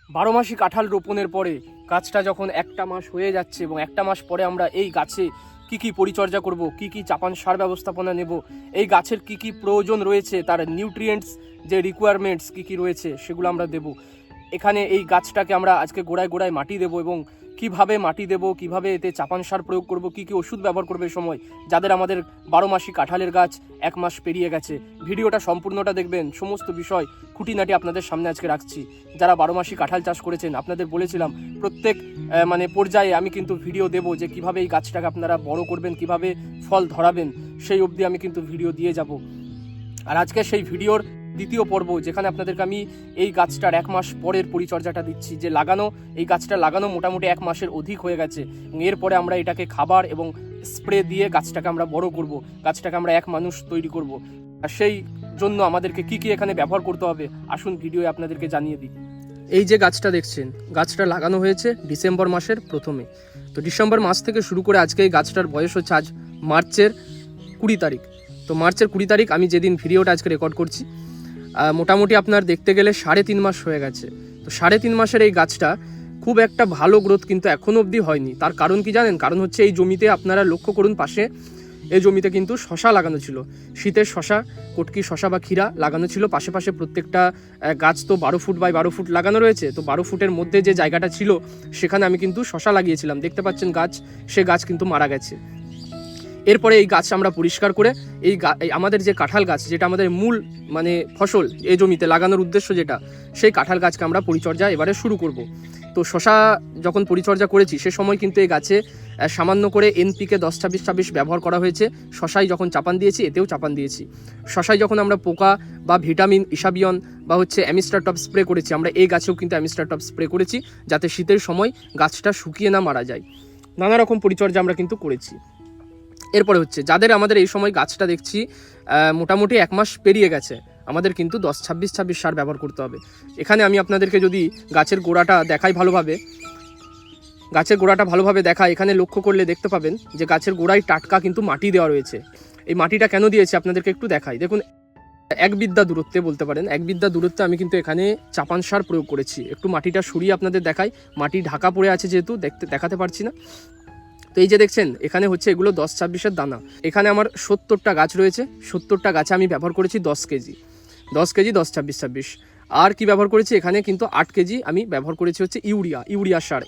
12 মাসি কাঁঠাল রোপণের পরে গাছটা যখন একটা মাস হয়ে যাচ্ছে এবং একটা মাস পরে আমরা এই গাছে কি কি পরিচর্যা করব, কি কি চাপান সার ব্যবস্থাপনা নেব, এই গাছের কি কি প্রয়োজন রয়েছে, তার নিউট্রিয়েন্টস যে রিকোয়ারমেন্টস কি কি রয়েছে সেগুলো আমরা দেব। এখানে এই গাছটাকে আমরা আজকে গোড়ায় গোড়ায় মাটি দেব এবং কিভাবে মাটি দেব, কিভাবে এতে চাপান সার প্রয়োগ করব, কি কি ওষুধ ব্যবহার করবে সময়, যাদের আমাদের 12 মাসি কাঁঠালের গাছ 1 মাস পেরিয়ে গেছে। ভিডিওটা সম্পূর্ণটা দেখবেন, সমস্ত বিষয় খুঁটিনাটি আপনাদের সামনে আজকে রাখছি। যারা 12 মাসি কাঁঠাল চাষ করেছেন আপনাদের বলেছিলাম প্রত্যেক পর্যায়ে আমি কিন্তু ভিডিও দেব যে কিভাবে এই গাছটাকে আপনারা বড় করবেন, কিভাবে ফল ধরাবেন, সেই অবধি আমি কিন্তু ভিডিও দিয়ে যাব। আর আজকে সেই ভিডিওর দ্বিতীয় পর্ব, যেখানে আপনাদেরকে আমি এই গাছটার 1 মাস পরের পরিচর্যাটা দিচ্ছি। যে লাগানো, এই গাছটা লাগানো মোটামুটি 1 মাসের অধিক হয়ে গেছে এবং এরপরে আমরা এটাকে খাবার এবং স্প্রে দিয়ে গাছটাকে আমরা বড় করব, গাছটাকে আমরা এক মানুষ তৈরি করব। আর সেই জন্য আমাদেরকে কি কি এখানে ব্যবহার করতে হবে আসুন ভিডিওয়ে আপনাদেরকে জানিয়ে দিই। এই যে গাছটা দেখছেন, গাছটা লাগানো হয়েছে ডিসেম্বর মাসের প্রথমে। তো ডিসেম্বর মাস থেকে শুরু করে আজকে এই গাছটার বয়স হচ্ছে আজ মার্চের 20 তারিখ। তো মার্চের 20 তারিখ আমি যেদিন ভিডিওটা আজকে রেকর্ড করছি, মোটামুটি আপনার দেখতে গেলে 3.5 মাস হয়ে গেছে। তো 3.5 মাসের এই গাছটা খুব একটা ভালো গ্রোথ কিন্তু এখনও অবধি হয়নি। তার কারণ কি জানেন? কারণ হচ্ছে এই জমিতে আপনারা লক্ষ্য করুন, পাশে এই জমিতে কিন্তু শশা লাগানো ছিল, শীতের শশা, কটকি শশা বা ক্ষীরা লাগানো ছিল পাশে পাশে। প্রত্যেকটা গাছ তো 12 ফুট বাই 12 ফুট লাগানো রয়েছে। তো 12 ফুটের মধ্যে যে জায়গাটা ছিল সেখানে আমি কিন্তু শশা লাগিয়েছিলাম। দেখতে পাচ্ছেন গাছ, সে গাছ কিন্তু মারা গেছে। এরপরে এই গাছ আমরা পরিষ্কার করে এই আমাদের যে কাঁঠাল গাছ, যেটা আমাদের মূল ফসল এই জমিতে লাগানোর উদ্দেশ্য যেটা, সেই কাঁঠাল গাছকে আমরা পরিচর্যা এবারে শুরু করব। তো শশা যখন পরিচর্যা করেছি সে সময় কিন্তু এই গাছে সামান্য করে এনপিকে 10-26-26 ব্যবহার করা হয়েছে। শশায় যখন চাপান দিয়েছি এতেও চাপান দিয়েছি। শশায় যখন আমরা পোকা বা ভিটামিন ইসাবিয়ন বা অ্যামিস্টার টপ স্প্রে করেছি, আমরা এই গাছেও কিন্তু অ্যামিস্টার টপ স্প্রে করেছি, যাতে শীতের সময় গাছটা শুকিয়ে না মারা যায়। নানা রকম পরিচর্যা আমরা কিন্তু করেছি। এরপরে হচ্ছে যাদের আমাদের এই সময় গাছটা দেখছি মোটামুটি 1 মাস পেরিয়ে গেছে, আমাদের কিন্তু 10-26-26 সার ব্যবহার করতে হবে। এখানে আমি আপনাদেরকে যদি গাছের গোড়াটা দেখাই ভালোভাবে, দেখাই, এখানে লক্ষ্য করলে দেখতে পাবেন যে গাছের গোড়ায় টাটকা কিন্তু মাটি দেওয়া রয়েছে। এই মাটিটা কেন দিয়েছে আপনাদেরকে একটু দেখাই। দেখুন, 1 বিদ্যা দূরত্বে বলতে পারেন, 1 বিদ্যা দূরত্বে আমি কিন্তু এখানে চাপান সার প্রয়োগ করেছি। একটু মাটিটা সরিয়ে আপনাদের দেখাই, মাটি ঢাকা পড়ে আছে যেহেতু দেখাতে পারছি না। তো এই যে দেখছেন, এখানে হচ্ছে এগুলো 10-26-এর দানা। এখানে আমার 70টা গাছ রয়েছে, 70টা গাছে আমি ব্যবহার করেছি 10 কেজি 10-26-26। আর কি ব্যবহার করেছি, এখানে কিন্তু 8 কেজি আমি ব্যবহার করেছি হচ্ছে ইউরিয়া সার,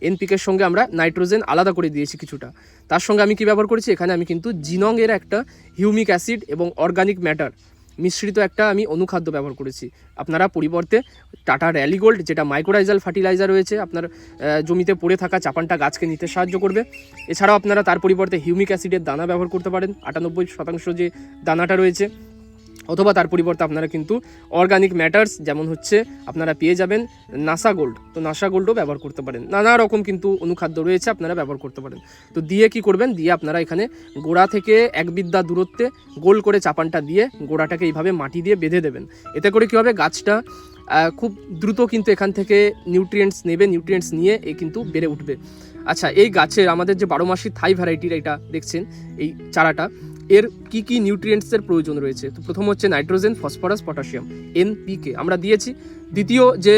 এনপিকের সঙ্গে আমরা নাইট্রোজেন আলাদা করে দিয়েছি কিছুটা। তার সঙ্গে আমি কি ব্যবহার করেছি, এখানে আমি কিন্তু জিনং এর একটা হিউমিক অ্যাসিড এবং অর্গানিক ম্যাটার মিশ্রিত একটা আমি অনুখাদ্য ব্যবহার করেছি। আপনারা পরিবর্তে টাটা র্যালি গোল্ড, যেটা মাইক্রোরাইজাল ফার্টিলাইজার রয়েছে, আপনার জমিতে পড়ে থাকা চাপানটা গাছকে নিতে সাহায্য করবে। এছাড়াও আপনারা তার পরিবর্তে হিউমিক অ্যাসিডের দানা ব্যবহার করতে পারেন, 98% যে দানাটা রয়েছে, অথবা তার পরিবর্তে আপনারা কিন্তু অর্গানিক ম্যাটার্স যেমন হচ্ছে আপনারা পেয়ে যাবেন নাসা গোল্ড, তো নাসা গোল্ডও ব্যবহার করতে পারেন। নানা রকম কিন্তু অনুখাদ্য রয়েছে, আপনারা ব্যবহার করতে পারেন। তো দিয়ে কি করবেন, দিয়ে আপনারা এখানে গোড়া থেকে 1 বিদ্যা দূরত্বে গোল করে চাপানটা দিয়ে গোড়াটাকে এইভাবে মাটি দিয়ে বেঁধে দেবেন। এতে করে কী হবে, গাছটা খুব দ্রুত কিন্তু এখান থেকে নিউট্রিয়েন্টস নেবে, নিউট্রিয়েন্টস নিয়ে কিন্তু বেড়ে উঠবে। আচ্ছা, এই গাছের আমাদের যে 12 মাসি থাই ভ্যারাইটির এটা দেখছেন, এই চারাটা, এর কি কি নিউট্রিয়েন্টসের প্রয়োজন রয়েছে। তো প্রথম হচ্ছে নাইট্রোজেন, ফসফরাস, পটাশিয়াম, এনপিকে আমরা দিয়েছি। দ্বিতীয় যে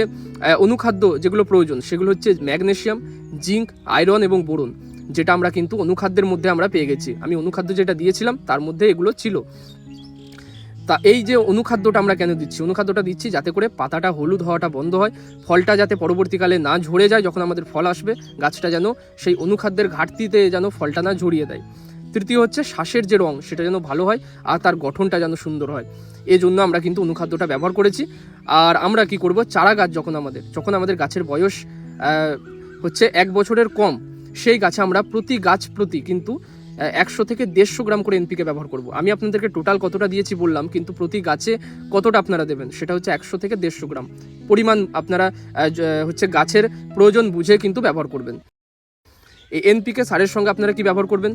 অনুখাদ্য যেগুলো প্রয়োজন সেগুলো হচ্ছে ম্যাগনেসিয়াম, জিঙ্ক, আয়রন এবং বোরন, যেটা আমরা কিন্তু অনুখাদ্যের মধ্যে আমরা পেয়ে গেছি। আমি অনুখাদ্য যেটা দিয়েছিলাম তার মধ্যে এগুলো ছিল। তা এই যে অনুখাদ্যটা আমরা কেন দিচ্ছি, অনুখাদ্যটা দিচ্ছি যাতে করে পাতাটা হলুদ হওয়াটা বন্ধ হয়, ফলটা যাতে পরবর্তীকালে না ঝরে যায়। যখন আমাদের ফল আসবে, গাছটা যেন সেই অনুখাদ্যের ঘাটতিতে যেন ফলটা না ঝরিয়ে দেয়। তৃতীয় হচ্ছে শ্বাসের যে রং সেটা যেন ভালো হয় আর তার গঠনটা যেন সুন্দর হয়। এই জন্য আমরা কিন্তু অনুখাদ্যটা ব্যবহার করেছি। আর আমরা কি করব, চারা গাছ যখন আমাদের গাছের বয়স হচ্ছে 1 বছরের কম, সেই গাছে আমরা প্রতি গাছ প্রতি কিন্তু 100 থেকে 150 গ্রাম করে এনপিকে ব্যবহার করব। আমি আপনাদেরকে টোটাল কতটা দিয়েছি বললাম, কিন্তু প্রতি গাছে কতটা আপনারা দেবেন সেটা হচ্ছে 100 থেকে 150 গ্রাম পরিমাণ আপনারা হচ্ছে গাছের প্রয়োজন বুঝে কিন্তু ব্যবহার করবেন। এই এনপিকে সারের সঙ্গে আপনারা কি ব্যবহার করবেন,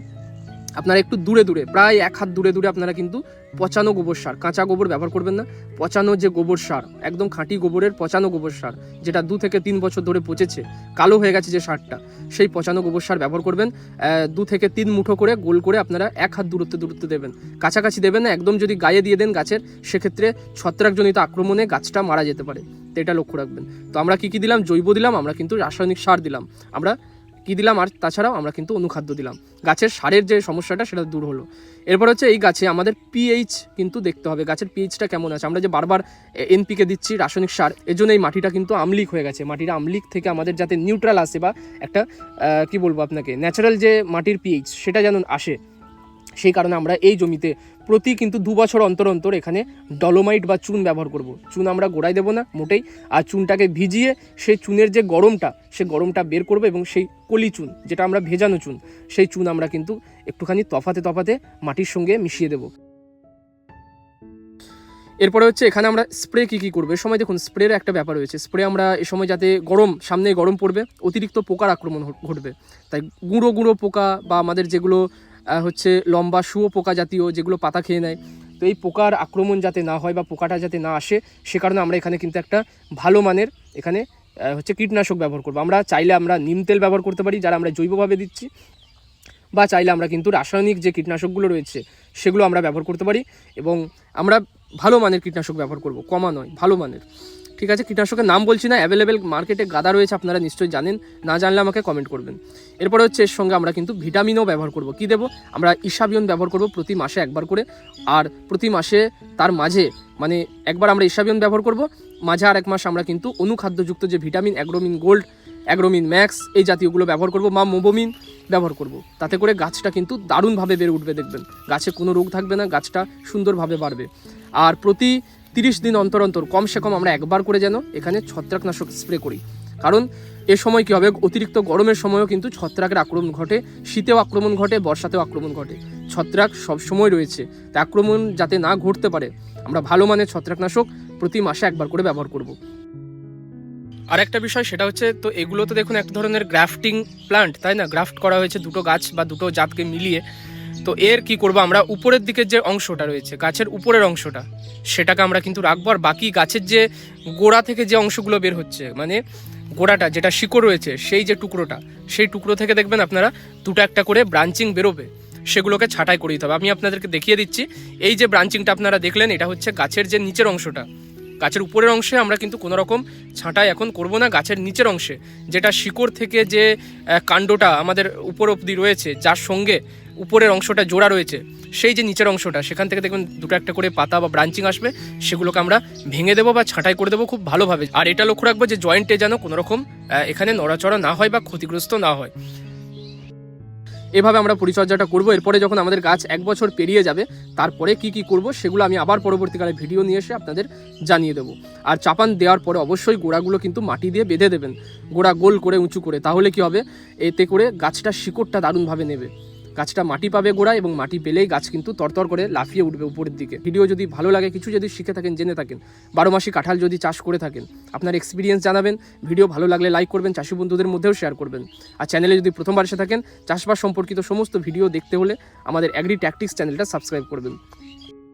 আপনারা একটু দূরে দূরে, প্রায় 1 হাত দূরে দূরে আপনারা কিন্তু পচানো গোবর সার, কাঁচা গোবর ব্যবহার করবেন না, পচানো যে গোবর সার, একদম খাঁটি গোবরের পচানো গোবর সার, যেটা 2 থেকে 3 বছর ধরে পচেছে, কালো হয়ে গেছে যে সারটা, সেই পচানো গোবর সার ব্যবহার করবেন। 2 থেকে 3 মুঠো করে গোল করে আপনারা 1 হাত দূরত্বে দেবেন, কাছাকাছি দেবেন না। একদম যদি গায়ে দিয়ে দেন গাছের, সেক্ষেত্রে ছত্রাকজনিত আক্রমণে গাছটা মারা যেতে পারে, তো এটা লক্ষ্য রাখবেন। তো আমরা কি দিলাম, জৈব দিলাম, আমরা কিন্তু রাসায়নিক সার দিলাম, আমরা কি দিলাম, আর তাছাড়াও আমরা কিন্তু অনুখাদ্য দিলাম। গাছের সারের যে সমস্যাটা সেটা দূর হলো। এরপর হচ্ছে এই গাছে আমাদের পিএইচ কিন্তু দেখতে হবে, গাছের পিএইচটা কেমন আছে। আমরা যে বারবার এনপিকে দিচ্ছি রাসায়নিক সার, এর জন্য এই মাটিটা কিন্তু আমলিক হয়ে গেছে। মাটির আমলিক থেকে আমাদের যাতে নিউট্রাল আসে, বা একটা কি বলবো আপনাকে, ন্যাচারাল যে মাটির পিএইচ সেটা যেন আসে, সেই কারণে আমরা এই জমিতে প্রতি কিন্তু 2 বছর অন্তর অন্তর এখানে ডলোমাইট বা চুন ব্যবহার করব। চুন আমরা গোড়ায় দেবো না মোটেই, আর চুনটাকে ভিজিয়ে সেই চুনের যে গরমটা, সেই গরমটা বের করবো, এবং সেই কলি চুন, যেটা আমরা ভেজানো চুন, সেই চুন আমরা কিন্তু একটুখানি তফাতে মাটির সঙ্গে মিশিয়ে দেবো। এরপরে হচ্ছে এখানে আমরা স্প্রে কী করবো। এ সময় দেখুন স্প্রের একটা ব্যাপার রয়েছে। স্প্রে আমরা এ সময় যাতে সামনে গরম পড়বে, অতিরিক্ত পোকার আক্রমণ ঘটবে, তাই গুঁড়ো পোকা বা আমাদের যেগুলো হচ্ছে লম্বা শুঁয়ো পোকা জাতীয়, যেগুলো পাতা খেয়ে নেয়, তো এই পোকার আক্রমণ যাতে না হয় বা পোকাটা যাতে না আসে, সে কারণে আমরা এখানে কিন্তু একটা ভালো মানের এখানে হচ্ছে কীটনাশক ব্যবহার করবো। আমরা চাইলে আমরা নিম তেল ব্যবহার করতে পারি, যারা আমরা জৈবভাবে দিচ্ছি, বা চাইলে আমরা কিন্তু রাসায়নিক যে কীটনাশকগুলো রয়েছে সেগুলো আমরা ব্যবহার করতে পারি, এবং আমরা ভালো মানের কীটনাশক ব্যবহার করব, কমা নয়, ভালো মানের। ঠিক আছে, কীটনাশকের নাম বলছি না, অ্যাভেলেবেল মার্কেটে গাদা রয়েছে, আপনারা নিশ্চয়ই জানেন, না জানলে আমাকে কমেন্ট করবেন। এরপরে হচ্ছে এর সঙ্গে আমরা কিন্তু ভিটামিনও ব্যবহার করব। কি দেবো, আমরা ইসাবিয়ন ব্যবহার করব প্রতি মাসে 1 বার করে, আর প্রতি মাসে তার মাঝে মানে একবার আমরা ইসাবিয়ন ব্যবহার করব, মাঝে আর 1 মাস আমরা কিন্তু অনুখাদ্যযুক্ত যে vitamin, Agromin gold, Agromin max, এই জাতীয়গুলো ব্যবহার করব, বা মোবোমিন ব্যবহার করব। তাতে করে গাছটা কিন্তু দারুণভাবে বেড়ে উঠবে, দেখবেন গাছে কোনো রোগ থাকবে না, গাছটা সুন্দরভাবে বাড়বে। আর প্রতি 30 দিন অন্তর অন্তর কমসে কম আমরা 1 বার করে যেন এখানে ছত্রাকনাশক স্প্রে করি, কারণ এ সময় কী হবে, অতিরিক্ত গরমের সময়ও কিন্তু ছত্রাকের আক্রমণ ঘটে, শীতেও আক্রমণ ঘটে, বর্ষাতেও আক্রমণ ঘটে, ছত্রাক সব সময় রয়েছে, তাই আক্রমণ যাতে না ঘটতে পারে আমরা ভালো মানের ছত্রাকনাশক প্রতি মাসে 1 বার করে ব্যবহার করব। আর একটা বিষয় সেটা হচ্ছে, তো এগুলো তো দেখুন এক ধরনের গ্রাফটিং প্লান্ট, তাই না, গ্রাফট করা হয়েছে 2টো গাছ বা 2টো জাতকে মিলিয়ে। তো এর কি করব, আমরা উপরের দিকের যে অংশটা রয়েছে, গাছের উপরের অংশটা, সেটাকে আমরা কিন্তু রাখবো, আর বাকি গাছের যে গোড়া থেকে যে অংশগুলো বের হচ্ছে, মানে গোড়াটা যেটা শিকড় রয়েছে, সেই যে টুকরোটা, সেই টুকরো থেকে দেখবেন আপনারা 2টা একটা করে ব্রাঞ্চিং বেরোবে, সেগুলোকে ছাঁটাই করে দিতে হবে। আমি আপনাদেরকে দেখিয়ে দিচ্ছি, এই যে ব্রাঞ্চিংটা আপনারা দেখলেন, এটা হচ্ছে গাছের যে নিচের অংশটা। গাছের উপরের অংশে আমরা কিন্তু কোনো রকম ছাঁটাই এখন করব না, গাছের নিচের অংশে যেটা শিকড় থেকে যে কাণ্ডটা আমাদের উপর অবধি রয়েছে, যার সঙ্গে উপরের অংশটা জোড়া রয়েছে, সেই যে নিচের অংশটা, সেখান থেকে দেখবেন 2টা একটা করে পাতা বা ব্রাঞ্চিং আসবে, সেগুলোকে আমরা ভেঙে দেবো বা ছাঁটাই করে দেবো খুব ভালোভাবে। আর এটা লক্ষ্য রাখবো যে জয়েন্টে যেন কোনো রকম এখানে নড়াচড়া না হয় বা ক্ষতিগ্রস্ত না হয়। এভাবে আমরা পরিচর্যাটা করব। এরপরে যখন আমাদের গাছ 1 বছর পেরিয়ে যাবে, তারপরে কি করব সেগুলো আমি আবার পরবর্তীকালে ভিডিও নিয়ে এসে আপনাদের জানিয়ে দেবো। আর চাপান দেওয়ার পরে অবশ্যই গোড়াগুলো কিন্তু মাটি দিয়ে বেঁধে দেবেন, গোড়া গোল করে উঁচু করে, তাহলে কি হবে, এতে করে গাছটা শিকড়টা দারুণভাবে নেবে, গাছটা মাটি পাবে গোড়া, এবং মাটি পেলেই গাছ কিন্তু তরতর করে লাফিয়ে উঠবে উপরের দিকে। ভিডিও যদি ভালো লাগে, কিছু যদি শিখে থাকেন, জেনে থাকেন, 12 মাসি কাঁঠাল যদি চাষ করে থাকেন, আপনার এক্সপিরিয়েন্স জানাবেন। ভিডিও ভালো লাগলে লাইক করবেন, চাষি বন্ধুদের মধ্যেও শেয়ার করবেন। আর চ্যানেলে যদি প্রথমবার এসে থাকেন, চাষবাস সম্পর্কিত সমস্ত ভিডিও দেখতে হলে আমাদের অ্যাগ্রি ট্যাকটিক্স চ্যানেলটা সাবস্ক্রাইব করবেন।